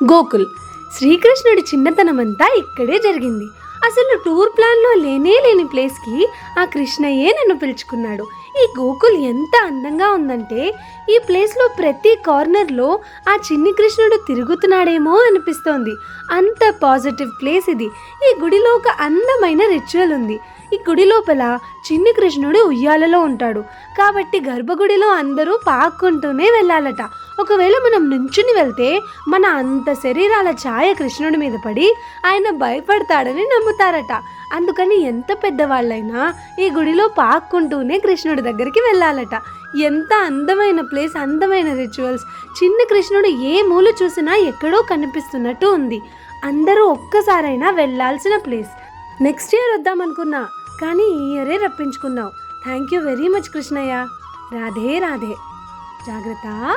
గోకుల్. శ్రీకృష్ణుడి చిన్నతనమంతా ఇక్కడే జరిగింది. అసలు టూర్ ప్లాన్లో లేని ప్లేస్కి ఆ కృష్ణయ్యే నన్ను పిలుచుకున్నాడు. ఈ గోకుల్ ఎంత అందంగా ఉందంటే ఈ ప్లేస్లో ప్రతి కార్నర్లో ఆ చిన్ని కృష్ణుడు తిరుగుతున్నాడేమో అనిపిస్తోంది. అంత పాజిటివ్ ప్లేస్ ఇది. ఈ గుడిలో ఒక అందమైన రిచువల్ ఉంది. ఈ గుడి లోపల చిన్ని కృష్ణుడు ఉయ్యాలలో ఉంటాడు కాబట్టి గర్భగుడిలో అందరూ పాక్కుంటూనే వెళ్ళాలట. ఒకవేళ మనం నుంచుని వెళ్తే మన అంత శరీరాల ఛాయ కృష్ణుడి మీద పడి ఆయన భయపడతాడని నమ్ముతారట. అందుకని ఎంత పెద్దవాళ్ళైనా ఈ గుడిలో పాక్కుంటూనే కృష్ణుడి దగ్గరికి వెళ్ళాలట. ఎంత అందమైన ప్లేస్, అందమైన రిచువల్స్. చిన్న కృష్ణుడు ఏ మూల చూసినా ఎక్కడో కనిపిస్తున్నట్టు ఉంది. అందరూ ఒక్కసారైనా వెళ్ళాల్సిన ప్లేస్. నెక్స్ట్ ఇయర్ వద్దామనుకున్నా కానీ ఈ ఇయరే రప్పించుకున్నావు. Thank you very much Krishnayya. Radhe Radhe. జాగ్రత్త.